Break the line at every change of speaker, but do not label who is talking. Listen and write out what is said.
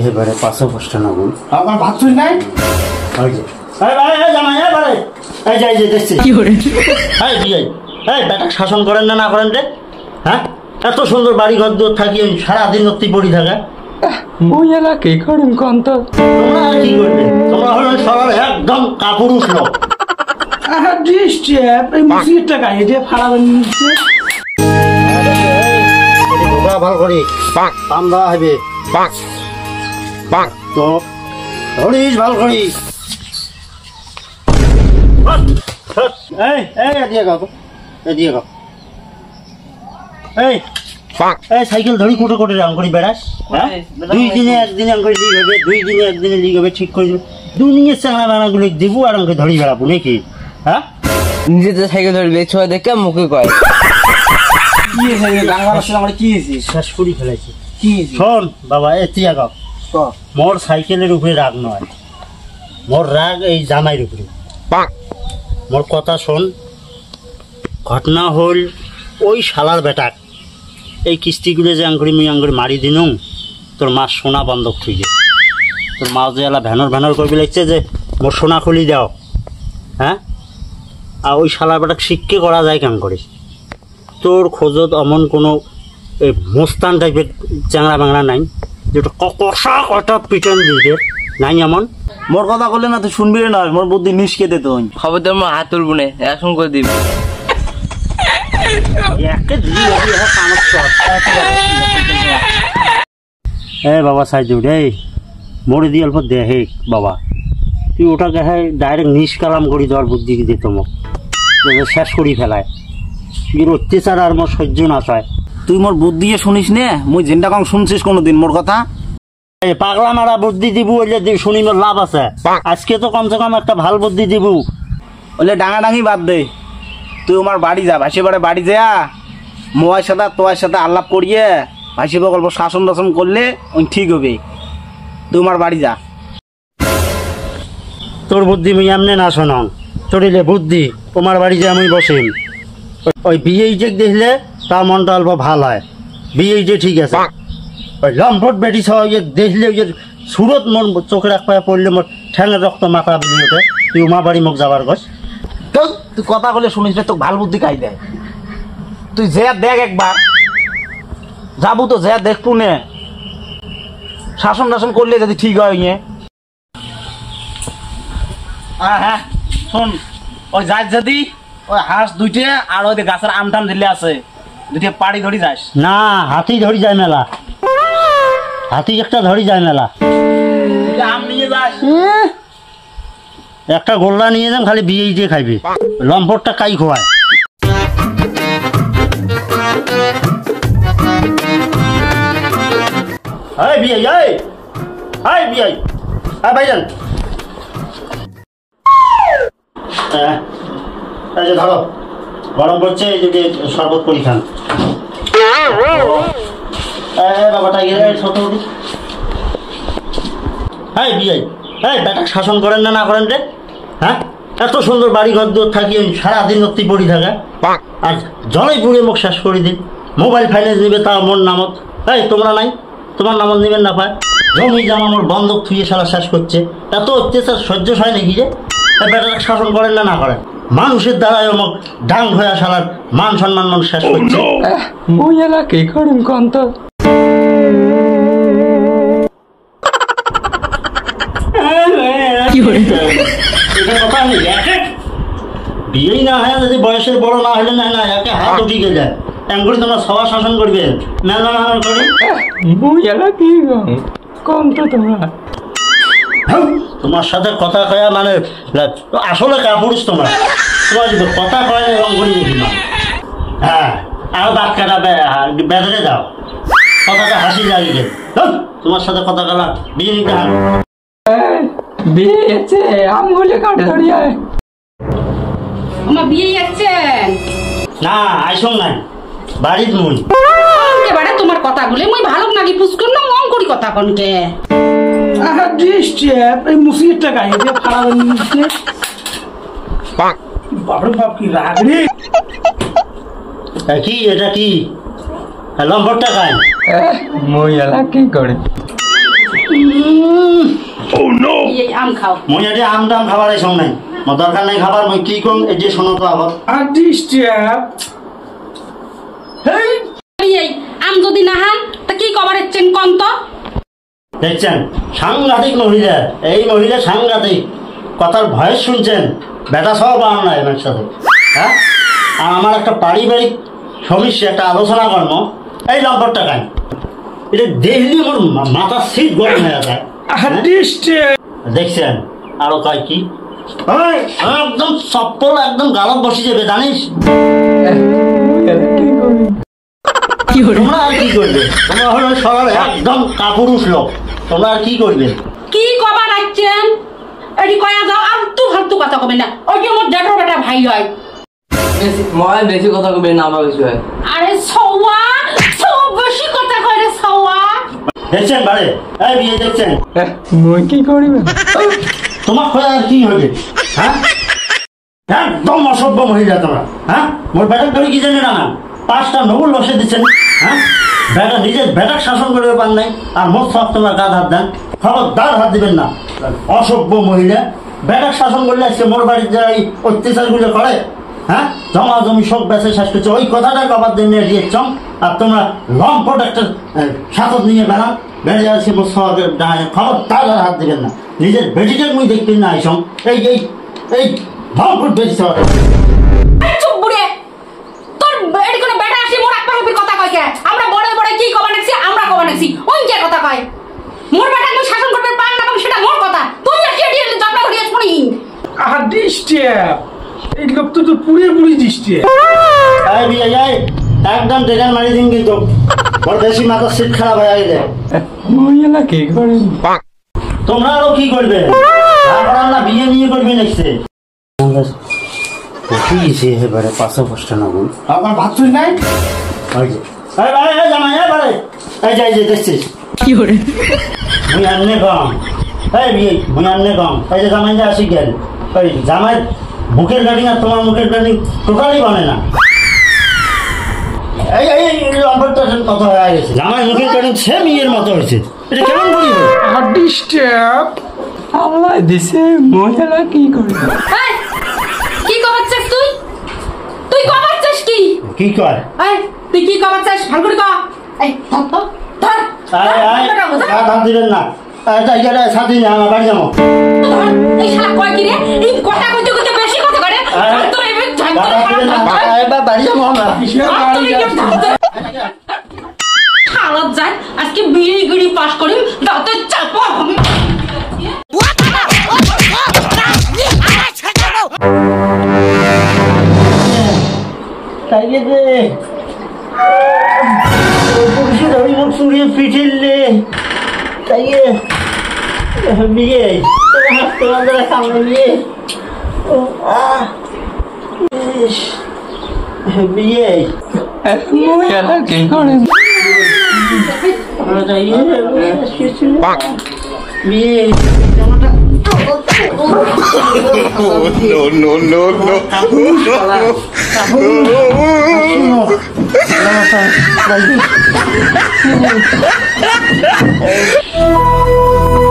এবারে 500 টাকা নেবেন
আমার ভাত তুই নাই
ওই যে জামাই এবারে এই যাই যে দেখছি কি করে এই বিয়ে এই বেটা শাসন করেন না করেন রে হ্যাঁ এত সুন্দর বাড়ি ঘর দূর থাকি সারাদিন নত্তি পড়ি থাকা
ওই এলাকে করেন কন্ত
তোমরা কি করবে তোমরা হলেন সবার একদম কাপুরুষ লোক
এই মুসিরটা গায়ে দিয়ে ফাড়া বানিয়েছে
ভালো করি পাম দেওয়া হবে তো ধরিস ভালো করিস এই এদিকে গাও এদিকে গাও এই সাইকেল ধরি কোটে কোটে রাম করি বেড়াস দুই দিনে একদিনে লিগ হবে 2 দিনে একদিনে লিগ হবে ঠিক করে দুনিয়ার চাঙা বানাগুলো দিব আর আমাকে ধরি বেড়াবো নাকি হ্যাঁ
নিজে তো সাইকেল ধরবে ছোঁয়া দেখে মুখে কয়
কি হয়েছে আমার কি হয়েছে
শেষ করি ফেলাইছি
কি
শোন বাবা এতিয়া গাও মোর সাইকেলের উপরে রাগ নয় মোর রাগ এই জামাইয়ের উপরে মোর কথা শোন ঘটনা হল ওই শালার বেটাক এই কিস্তিগুলো যে আঙ্গুরি মুই আঙ্গুরি মারি দিনুম তোর মা সোনা বন্ধক থুই গে তোর মা যে এলা ভ্যানর করবি লাগছে যে মোর সোনা খুলি দাও হ্যাঁ আর ওই শালার বেটাক শিক্ষে করা যায় কেমন করিস তোর খোঁজত অমন কোনো মোস্তান টাইপের চ্যাংড়া ব্যাংড়া নাই যেটা কষা কটা পিটন দিবে নাই এমন
মোর কথা বললে না তুই শুনবি না মোর বুদ্ধি নিষ্কে দে তুই
খবর তো আমার হাত তুলবো না এখন করে দিবি
বাবা সাইজু রে মরে দিয়ে অল্প দেহে বাবা তুই ওটাকে ডাইরেক্ট নিষ্কালাম করি দেওয়ার বুদ্ধি দিত মোক শেষ করি ফেলায় এর অত্যাচার আর মোর সহ্য না চায়
তুই মোর বুদ্ধি শুনিস নে মুই যেটা কম শুনছিস কোনোদিন মোর কথা
পাগলা মারা বুদ্ধি দিব ওইলে শুনি মোর লাভ আছে আজকে তো কমসে কম একটা ভাল বুদ্ধি দিব
ওইলে ডাঙাডাঙি বাদ দে তুই আমার বাড়ি যা ভাসি বাড়ি যা মোয়ার সাথে তোয়ার সাথে আল্লাপ করিয়ে ভাসি গল্প শাসন টাসন করলে ওই ঠিক হবে তুই আমার বাড়ি যা
তোর বুদ্ধি মুই এমনি না শোনং চড়িলে বুদ্ধি তোমার বাড়ি যে আমি বসিম ওই বিয়ে যে দেখলে তার মনটা অল্প ভাল হয় বিয়ে যে ঠিক আছে ওই লম্ফট বেটি সহ দেখলে ওই যে সুরত মোর চোখে রাখ পায়ে পড়লে মোর ঠ্যাঙের রক্ত মাথা বেরিয়ে ওঠে তুই উমা বাড়ি মোক যাবার গছ
তুই কথা বলে শুনিস তোকে ভাল বুদ্ধি খাই দেয় তুই যে দেখ একবার যাবো তো যে দেখবো নে শাসন টাসন করলে যদি ঠিক হয় হ্যাঁ শোন ওই যাস যদি ওই হাঁস দুইটে আর ওই গাছের আম টাম দিলে আছে দুইটা পাড়ি ধরি যাস
না হাতি ধরি যায় মেলা হাতি একটা ধরি যায় মেলা
আম নিয়ে যাস
একটা গোল্লা নিয়ে যাম খালি বিয়ে দিয়ে খাইবি লম্পটটা কাই খোয়ায় বিয়ে বিয়ে ভাইজান ধরো গরম পড়ছে যদি শরবত করি খান বাবাটা ছোট বিয়ে বেটা শাসন করেন না করেন রে হ্যাঁ এত সুন্দর বাড়ি ঘর দূর থাকি সারাদিন নত্তি পড়ি থাকা আর জলে পুড়ে মুখ শেষ করে দিন মোবাইল ফাইন্যান্স নিবে তাও মোর নামত তোমরা নাই তোমার নামত নিবেন না পায় জমি জামা মোর বন্ধক থুয়ে সারা শেষ করছে এত অত্যাচার সহ্য হয় নাকি যে বেটা শাসন করেন না করেন মানুষের দ্বারাই অমুক ডাং হয়ে সালার মান সম্মান মানুষ শেষ করছে
ওই এলাকে করেন কন্ত
বিয়েই না হয় যদি বয়সের বড় না হলে না একে হাত উঠিয়ে যায় এমন করে তোমরা সবার শাসন করবে মেলা করে তোমার সাথে কথা কয়া মানে আসলে কাপুরুষ তোমার কথা কয় এরকম করে দেখি না হ্যাঁ আরো দাঁত কাটা বেঁধে যাও কথাটা হাসি লাগিয়ে তোমার সাথে কথা কলা বিয়ে নিতে হয়
বিয়েছে আমগুলি কাটে ধরিয়ে
আমার বিয়ে যাচ্ছেন
না আইসং নাই বাড়িত মুই
এবারে তোমার কথাগুলো মুই ভালো নাকি পুষ্কর না মন করি কথা কোনকে
এই মুসিরটা গায়ে দিয়ে ফাড়া বানিয়েছে বাপরে বাপ কি রাগ রে
কি এটা কি লম্বরটা খায়
মই এলা কি করে
এই আম খাও
মই এটি আম টাম খাবার এই সঙ্গ নাই মোর দরকার নাই খাবার মই কি কম এই যে শোনো তো আবার
এই আম যদি না হান তা কি কবার এসছেন কোন তো
দেখছেন সাংঘাতিক মহিলা এই মহিলা সাংঘাতিক কথার ভয়েস শুনছেন বেটা সব আর নাই এর সাথে হ্যাঁ আর আমার একটা পারিবারিক সমস্যা একটা আলোচনা কর্ম এই লম্পটটা কান এটা দেখলি আমার মাথা সিট গরম হয়ে যায় দেখছেন আরো কয় কি ওই, একদম চপ্পল একদম গালত বসে যাবে জানিস তোমরা আর কি করবে তোমরা হলো সবাই একদম কাপুরুষ লোক তোমরা আর কি করবে
কি কবার আসছেন এটি কয়া যাও আলতু ফালতু কথা কবে না ওই যে মোর জেঠর বেটা ভাই হয়
মই বেশি কথা কবি না আমার বিষয়ে
আরে সওয়া সব বেশি কথা কয় রে সওয়া
দেখছেন বারে এই বিয়ে দেখছেন
মই কি করিবে
তোমার খোলা আর কি হবে হ্যাঁ একদম অসভ্য মহিলা তোমরা হ্যাঁ মোর বেটার ধরে কি জানি না 5টা নবুল বসে দিচ্ছেন হ্যাঁ বেটা নিজের বেটার শাসন করে পান নাই আর মোট সব তোমার গাদ হাত দেন খবরদার হাত দিবেন না অসভ্য মহিলা বেটার শাসন করলে আজকে মোর বাড়ির যারা এই অত্যাচারগুলো করে হ্যাঁ জমা জমি সব বেঁচে শেষ করছে ওই কথাটা কবার দিয়ে দিয়েছ আর তোমরা লম্পট একটা শাসক নিয়ে বেড়ান বেড়ে যাচ্ছে মোর সবের খবরদার হাত দিবেন না নিজের বেটিটার মুই দেখবেন না আইসং এই এই এই লম্পট বেশি
চুপ বুড়ে তোর এটি কোন বেটা আসি মোর এক পাহের কথা কয় কে আমরা বড় বড় কি কবা নাছি আমরা কবা নাছি ওই যে কথা কয় মোর বেটা কই শাসন করতে পার না পার সেটা মোর কথা তুই আর কি এটি জবলা করিয়াছ শুনি
এই লোক তো পুড়ে পুড়ি দিচ্ছে
এই বিয়ে যাই একদম ডেকার মারি দিন কিন্তু ওর বেশি মাথার সিট খারাপ হয়ে গেলে
মই এলা কি করে
তোমরা আরো কি করবে আপনারা না বিয়ে নিয়ে করবে নেক্সটে কি গেছে এবারে 500 না গুণ
আমার ভাত তুই নাই
ওই যে এই ভাই এই জামাই এই বারে এই যাই যে দেখছিস
কি করে
মুই আননে কম এই বিয়ে মুই আননে কম এই যে জামাই আসি গেল ওই জামাই মুখের গাড়ি আর তোমার মুখের গাড়ি টোটালি বনে না এই এই লম্পটটা কত হয়ে গেছে জামাই মুখের গাড়ি সেম ইয়ের মতো হয়েছে এটা কেমন করি
আল্লাহ দিছে মই এলা কি করিবে
এই কি কবাচ্ছিস তুই তুই কবাচ্ছিস কি
কি কয়
এই তুই কি কবাচ্ছিস ভালো করে কর এই ধর ধর
ধান দিবেন না সাথে আমার বাড়ি যাবো
এই শালা কয় কি রে এই কথা কইতে কইতে বেশি কথা করে তোর এই
বাড়ি যাবো আমরা
হালত যায় আজকে বিয়ে গড়ি পাস করি দাঁতে চাপা আমি
তাইলে যে পুরুষের অভিমুখ চুড়িয়ে পিঠিললে তাইলে বিয়ে তোমাদের সামনে বিয়ে বিয়ে
মই এলা কি করে
বিয়ে no.